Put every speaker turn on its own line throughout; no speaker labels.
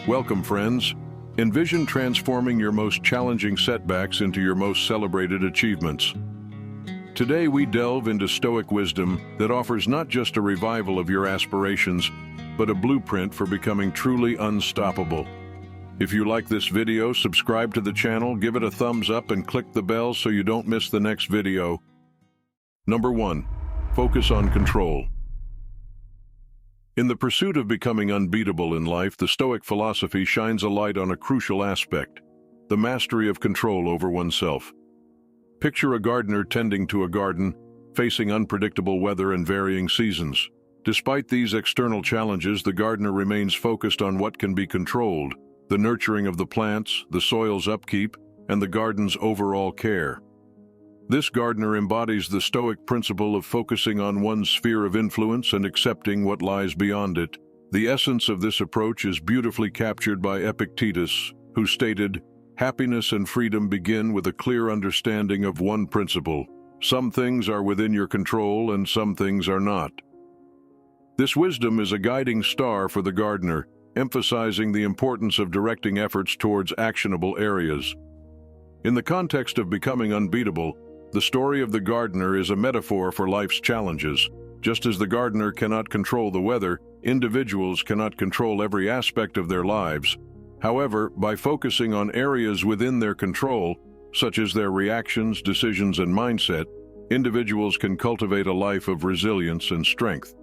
Welcome, friends. Envision transforming your most challenging setbacks into your most celebrated achievements. Today, we delve into Stoic wisdom that offers not just a revival of your aspirations, but a blueprint for becoming truly unstoppable. If you like this video, subscribe to the channel, give it a thumbs up, and click the bell so you don't miss the next video. Number 1. Focus on control. In the pursuit of becoming unbeatable in life, the Stoic philosophy shines a light on a crucial aspect: the mastery of control over oneself. Picture a gardener tending to a garden, facing unpredictable weather and varying seasons. Despite these external challenges, the gardener remains focused on what can be controlled: the nurturing of the plants, the soil's upkeep, and the garden's overall care. This gardener embodies the Stoic principle of focusing on one's sphere of influence and accepting what lies beyond it. The essence of this approach is beautifully captured by Epictetus, who stated, "Happiness and freedom begin with a clear understanding of one principle. Some things are within your control and some things are not." This wisdom is a guiding star for the gardener, emphasizing the importance of directing efforts towards actionable areas. In the context of becoming unbeatable, the story of the gardener is a metaphor for life's challenges. Just as the gardener cannot control the weather, individuals cannot control every aspect of their lives. However, by focusing on areas within their control, such as their reactions, decisions, and mindset, individuals can cultivate a life of resilience and strength.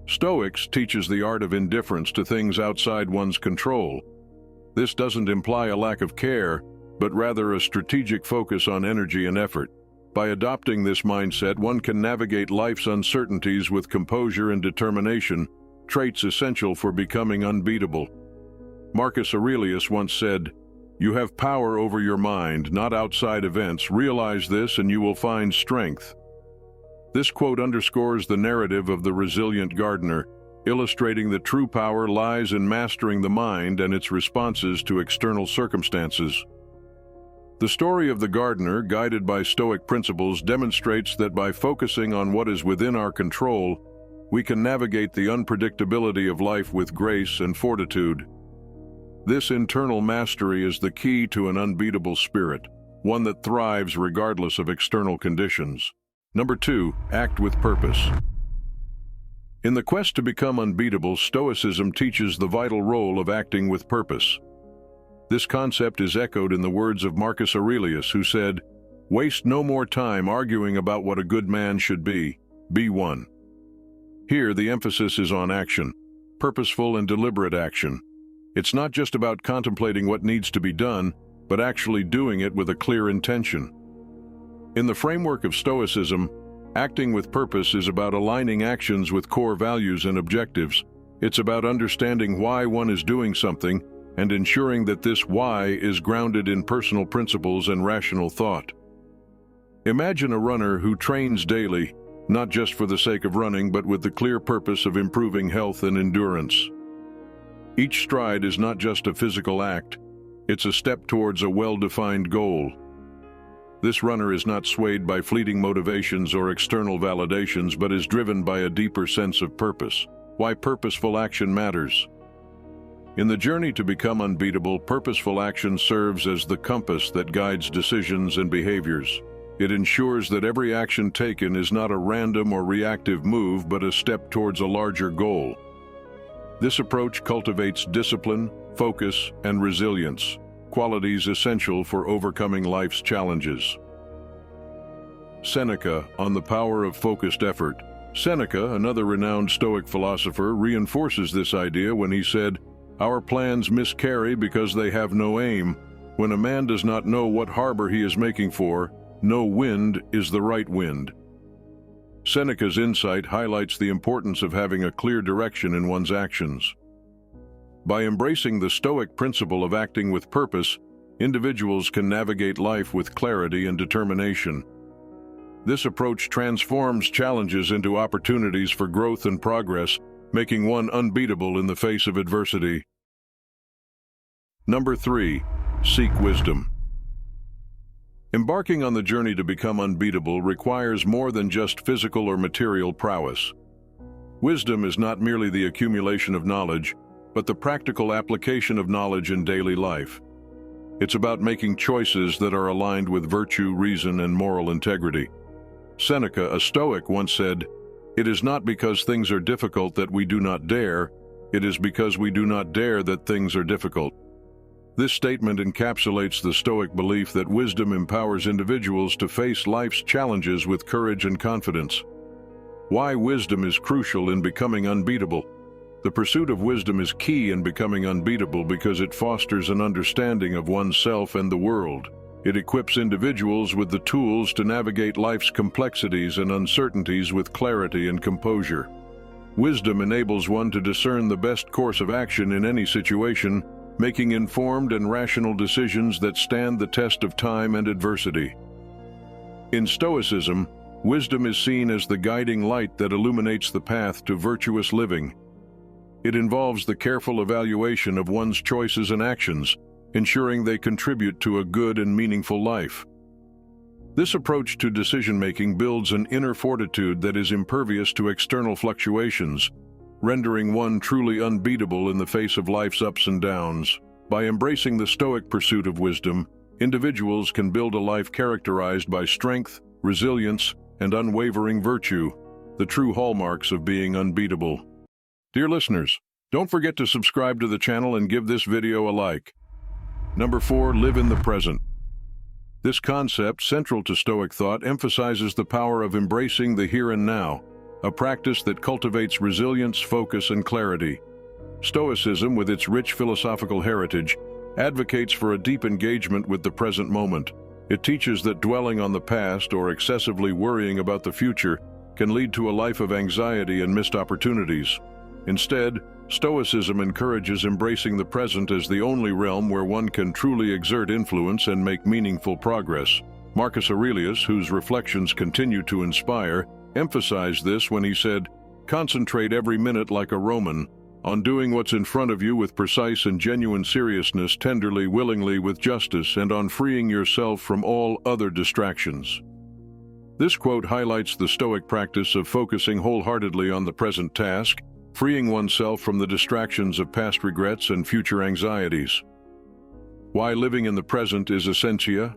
Stoics teaches the art of indifference to things outside one's control. This doesn't imply a lack of care, but rather a strategic focus on energy and effort. By adopting this mindset, one can navigate life's uncertainties with composure and determination, traits essential for becoming unbeatable. Marcus Aurelius once said, "You have power over your mind, not outside events. Realize this and you will find strength." This quote underscores the narrative of the resilient gardener, illustrating that true power lies in mastering the mind and its responses to external circumstances. The story of the gardener, guided by Stoic principles, demonstrates that by focusing on what is within our control, we can navigate the unpredictability of life with grace and fortitude. This internal mastery is the key to an unbeatable spirit, one that thrives regardless of external conditions. Number 2, act with purpose. In the quest to become unbeatable, Stoicism teaches the vital role of acting with purpose. This concept is echoed in the words of Marcus Aurelius, who said, "Waste no more time arguing about what a good man should be one." Here, the emphasis is on action, purposeful and deliberate action. It's not just about contemplating what needs to be done, but actually doing it with a clear intention. In the framework of Stoicism, acting with purpose is about aligning actions with core values and objectives. It's about understanding why one is doing something and ensuring that this why is grounded in personal principles and rational thought. Imagine a runner who trains daily, not just for the sake of running, but with the clear purpose of improving health and endurance. Each stride is not just a physical act, it's a step towards a well-defined goal. This runner is not swayed by fleeting motivations or external validations, but is driven by a deeper sense of purpose. Why purposeful action matters. In the journey to become unbeatable, purposeful action serves as the compass that guides decisions and behaviors. It ensures that every action taken is not a random or reactive move, but a step towards a larger goal. This approach cultivates discipline, focus, and resilience, qualities essential for overcoming life's challenges. Seneca, on the power of focused effort. Seneca, another renowned Stoic philosopher, reinforces this idea when he said, "Our plans miscarry because they have no aim. When a man does not know what harbor he is making for, no wind is the right wind." Seneca's insight highlights the importance of having a clear direction in one's actions. By embracing the Stoic principle of acting with purpose, individuals can navigate life with clarity and determination. This approach transforms challenges into opportunities for growth and progress, making one unbeatable in the face of adversity. Number 3, seek wisdom. Embarking on the journey to become unbeatable requires more than just physical or material prowess. Wisdom is not merely the accumulation of knowledge, but the practical application of knowledge in daily life. It's about making choices that are aligned with virtue, reason, and moral integrity. Seneca, a Stoic, once said, "It is not because things are difficult that we do not dare, it is because we do not dare that things are difficult." This statement encapsulates the Stoic belief that wisdom empowers individuals to face life's challenges with courage and confidence. Why wisdom is crucial in becoming unbeatable. The pursuit of wisdom is key in becoming unbeatable because it fosters an understanding of oneself and the world. It equips individuals with the tools to navigate life's complexities and uncertainties with clarity and composure. Wisdom enables one to discern the best course of action in any situation, making informed and rational decisions that stand the test of time and adversity. In Stoicism, wisdom is seen as the guiding light that illuminates the path to virtuous living. It involves the careful evaluation of one's choices and actions, ensuring they contribute to a good and meaningful life. This approach to decision-making builds an inner fortitude that is impervious to external fluctuations, rendering one truly unbeatable in the face of life's ups and downs. By embracing the Stoic pursuit of wisdom, individuals can build a life characterized by strength, resilience, and unwavering virtue, the true hallmarks of being unbeatable. Dear listeners, don't forget to subscribe to the channel and give this video a like. Number 4, live in the present. This concept, central to Stoic thought, emphasizes the power of embracing the here and now, a practice that cultivates resilience, focus, and clarity. Stoicism, with its rich philosophical heritage, advocates for a deep engagement with the present moment. It teaches that dwelling on the past or excessively worrying about the future can lead to a life of anxiety and missed opportunities. Instead, Stoicism encourages embracing the present as the only realm where one can truly exert influence and make meaningful progress. Marcus Aurelius, whose reflections continue to inspire, emphasized this when he said, "Concentrate every minute like a Roman, on doing what's in front of you with precise and genuine seriousness, tenderly, willingly, with justice, and on freeing yourself from all other distractions." This quote highlights the Stoic practice of focusing wholeheartedly on the present task, freeing oneself from the distractions of past regrets and future anxieties. Why living in the present is essentia?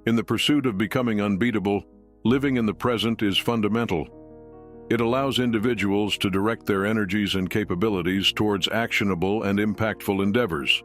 In the pursuit of becoming unbeatable, living in the present is fundamental. It allows individuals to direct their energies and capabilities towards actionable and impactful endeavors.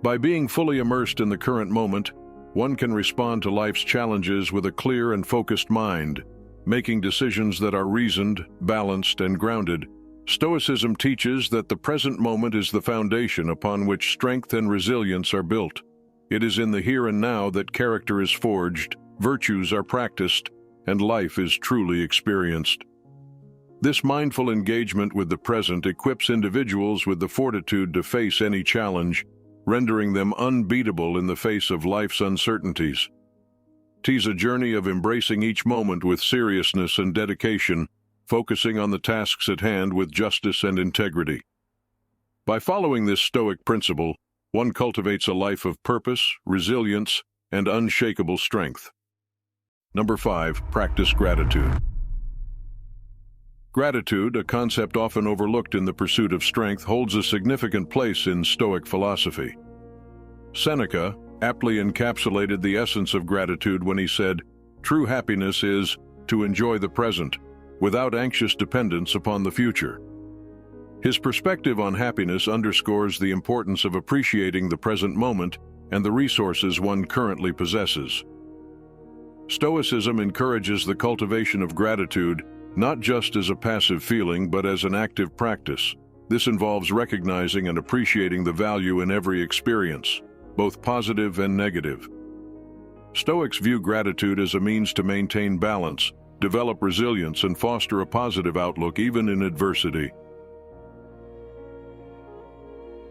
By being fully immersed in the current moment, one can respond to life's challenges with a clear and focused mind, making decisions that are reasoned, balanced, and grounded. Stoicism teaches that the present moment is the foundation upon which strength and resilience are built. It is in the here and now that character is forged, virtues are practiced, and life is truly experienced. This mindful engagement with the present equips individuals with the fortitude to face any challenge, rendering them unbeatable in the face of life's uncertainties. It is a journey of embracing each moment with seriousness and dedication, focusing on the tasks at hand with justice and integrity. By following this Stoic principle, one cultivates a life of purpose, resilience, and unshakable strength. Number 5, practice gratitude. Gratitude, a concept often overlooked in the pursuit of strength, holds a significant place in Stoic philosophy. Seneca aptly encapsulated the essence of gratitude when he said, "True happiness is to enjoy the present, without anxious dependence upon the future." His perspective on happiness underscores the importance of appreciating the present moment and the resources one currently possesses. Stoicism encourages the cultivation of gratitude not just as a passive feeling but as an active practice. This involves recognizing and appreciating the value in every experience, both positive and negative. Stoics view gratitude as a means to maintain balance, develop resilience, and foster a positive outlook even in adversity.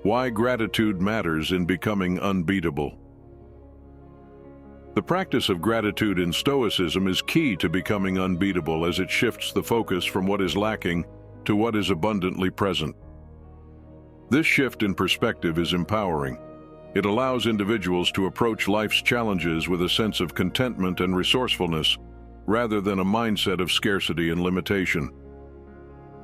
Why gratitude matters in becoming unbeatable. The practice of gratitude in Stoicism is key to becoming unbeatable as it shifts the focus from what is lacking to what is abundantly present. This shift in perspective is empowering. It allows individuals to approach life's challenges with a sense of contentment and resourcefulness, rather than a mindset of scarcity and limitation.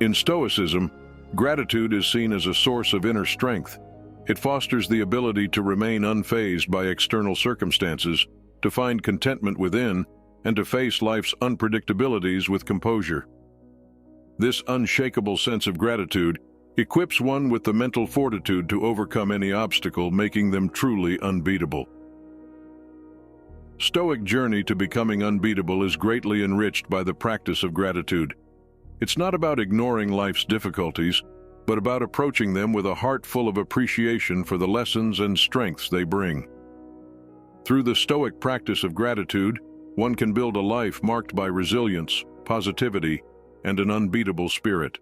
In Stoicism, Gratitude is seen as a source of inner strength. It fosters the ability to remain unfazed by external circumstances, to find contentment within, and to face life's unpredictabilities with composure. This unshakable sense of gratitude equips one with the mental fortitude to overcome any obstacle, making them truly unbeatable. Stoic journey to becoming unbeatable is greatly enriched by the practice of gratitude. It's not about ignoring life's difficulties, but about approaching them with a heart full of appreciation for the lessons and strengths they bring. Through the Stoic practice of gratitude, one can build a life marked by resilience, positivity, and an unbeatable spirit.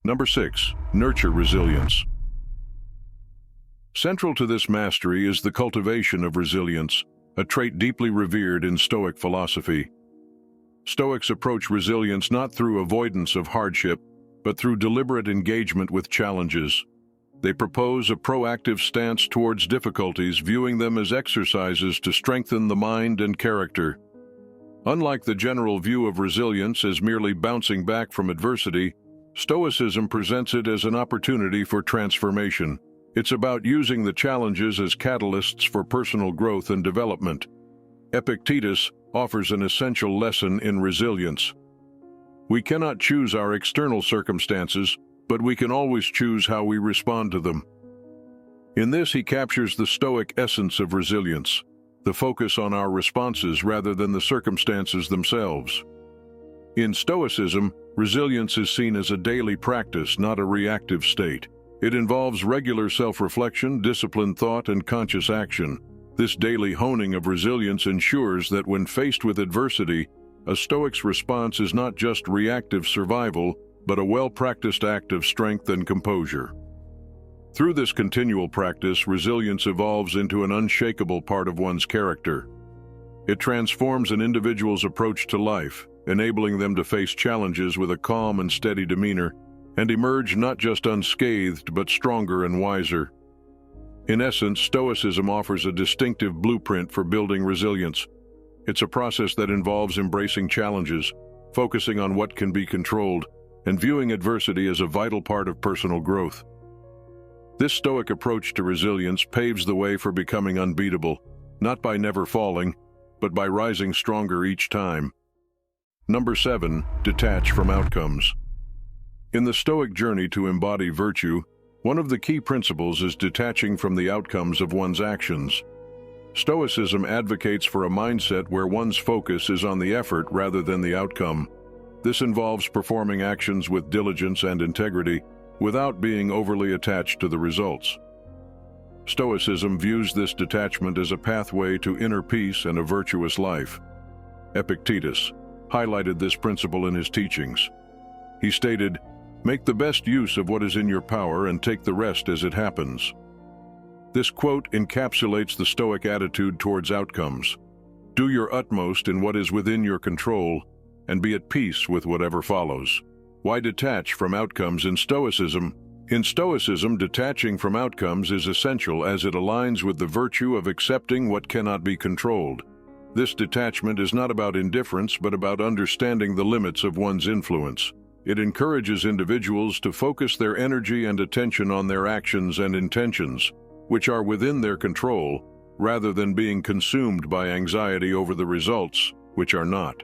Number 6. Nurture resilience. Central to this mastery is the cultivation of resilience, a trait deeply revered in Stoic philosophy. Stoics approach resilience not through avoidance of hardship, but through deliberate engagement with challenges. They propose a proactive stance towards difficulties, viewing them as exercises to strengthen the mind and character. Unlike the general view of resilience as merely bouncing back from adversity, Stoicism presents it as an opportunity for transformation. It's about using the challenges as catalysts for personal growth and development. Epictetus offers an essential lesson in resilience. We cannot choose our external circumstances, but we can always choose how we respond to them. In this, he captures the Stoic essence of resilience, the focus on our responses rather than the circumstances themselves. In Stoicism, resilience is seen as a daily practice, not a reactive state. It involves regular self-reflection, disciplined thought, and conscious action. This daily honing of resilience ensures that when faced with adversity, a Stoic's response is not just reactive survival, but a well-practiced act of strength and composure. Through this continual practice, resilience evolves into an unshakable part of one's character. It transforms an individual's approach to life, enabling them to face challenges with a calm and steady demeanor, and emerge not just unscathed, but stronger and wiser. In essence, Stoicism offers a distinctive blueprint for building resilience. It's a process that involves embracing challenges, focusing on what can be controlled, and viewing adversity as a vital part of personal growth. This Stoic approach to resilience paves the way for becoming unbeatable, not by never falling, but by rising stronger each time. Number 7. Detach from outcomes. In the Stoic journey to embody virtue, one of the key principles is detaching from the outcomes of one's actions. Stoicism advocates for a mindset where one's focus is on the effort rather than the outcome. This involves performing actions with diligence and integrity, without being overly attached to the results. Stoicism views this detachment as a pathway to inner peace and a virtuous life. Epictetus highlighted this principle in his teachings. He stated, "Make the best use of what is in your power and take the rest as it happens." This quote encapsulates the Stoic attitude towards outcomes. Do your utmost in what is within your control, and be at peace with whatever follows. Why detach from outcomes in Stoicism? In Stoicism, detaching from outcomes is essential as it aligns with the virtue of accepting what cannot be controlled. This detachment is not about indifference, but about understanding the limits of one's influence. It encourages individuals to focus their energy and attention on their actions and intentions, which are within their control, rather than being consumed by anxiety over the results, which are not.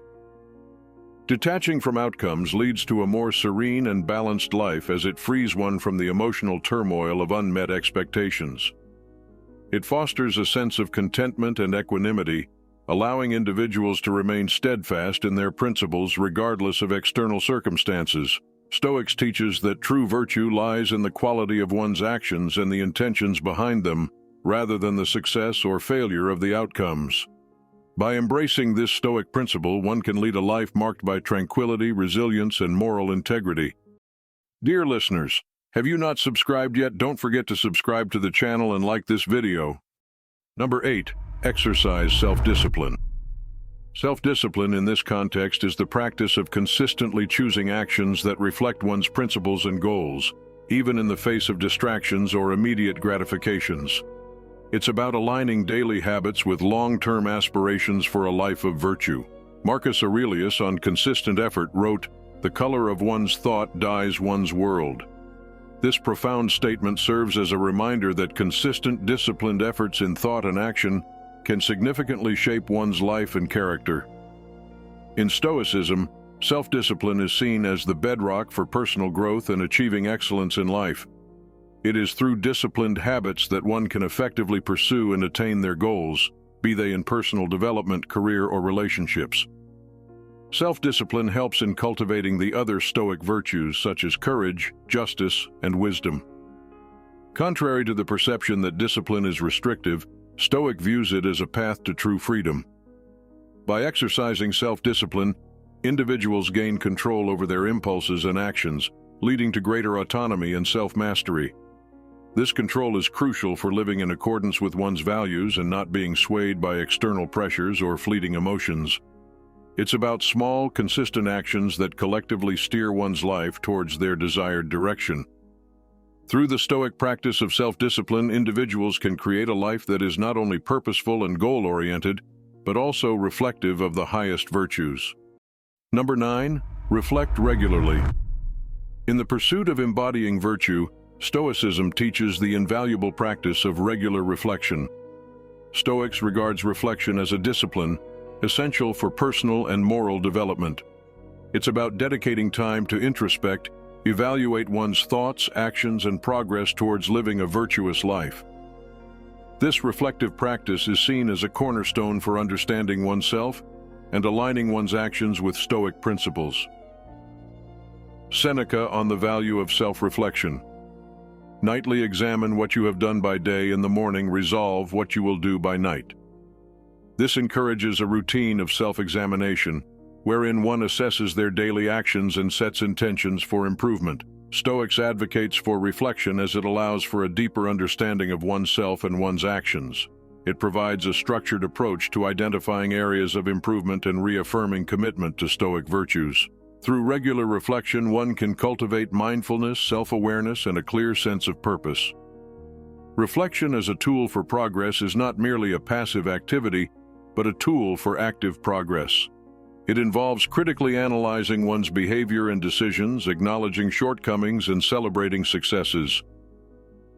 Detaching from outcomes leads to a more serene and balanced life as it frees one from the emotional turmoil of unmet expectations. It fosters a sense of contentment and equanimity, allowing individuals to remain steadfast in their principles regardless of external circumstances. Stoics teaches that true virtue lies in the quality of one's actions and the intentions behind them, rather than the success or failure of the outcomes. By embracing this Stoic principle, one can lead a life marked by tranquility, resilience, and moral integrity. Dear listeners, have you not subscribed yet? Don't forget to subscribe to the channel and like this video. Number 8. Exercise self-discipline. Self-discipline in this context is the practice of consistently choosing actions that reflect one's principles and goals, even in the face of distractions or immediate gratifications. It's about aligning daily habits with long-term aspirations for a life of virtue. Marcus Aurelius, on consistent effort, wrote, "The color of one's thought dyes one's world." This profound statement serves as a reminder that consistent, disciplined efforts in thought and action can significantly shape one's life and character. In Stoicism, self-discipline is seen as the bedrock for personal growth and achieving excellence in life. It is through disciplined habits that one can effectively pursue and attain their goals, be they in personal development, career, or relationships. Self-discipline helps in cultivating the other Stoic virtues such as courage, justice, and wisdom. Contrary to the perception that discipline is restrictive, Stoic views it as a path to true freedom. By exercising self-discipline, individuals gain control over their impulses and actions, leading to greater autonomy and self-mastery. This control is crucial for living in accordance with one's values and not being swayed by external pressures or fleeting emotions. It's about small, consistent actions that collectively steer one's life towards their desired direction. Through the Stoic practice of self-discipline, individuals can create a life that is not only purposeful and goal-oriented, but also reflective of the highest virtues. Number 9, reflect regularly. In the pursuit of embodying virtue, Stoicism teaches the invaluable practice of regular reflection. Stoics regards reflection as a discipline essential for personal and moral development. It's about dedicating time to introspect, evaluate one's thoughts, actions, and progress towards living a virtuous life. This reflective practice is seen as a cornerstone for understanding oneself and aligning one's actions with Stoic principles. Seneca on the value of self-reflection. Nightly examine what you have done by day, in the morning resolve what you will do by night. This encourages a routine of self-examination, wherein one assesses their daily actions and sets intentions for improvement. Stoics advocates for reflection as it allows for a deeper understanding of oneself and one's actions. It provides a structured approach to identifying areas of improvement and reaffirming commitment to Stoic virtues. Through regular reflection, one can cultivate mindfulness, self-awareness, and a clear sense of purpose. Reflection as a tool for progress is not merely a passive activity, but a tool for active progress. It involves critically analyzing one's behavior and decisions, acknowledging shortcomings, and celebrating successes.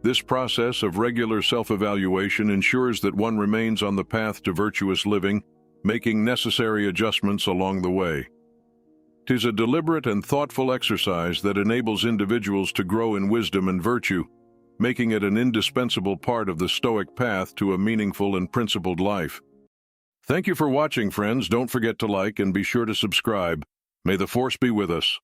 This process of regular self-evaluation ensures that one remains on the path to virtuous living, making necessary adjustments along the way. It is a deliberate and thoughtful exercise that enables individuals to grow in wisdom and virtue, making it an indispensable part of the Stoic path to a meaningful and principled life. Thank you for watching, friends. Don't forget to like and be sure to subscribe. May the Force be with us.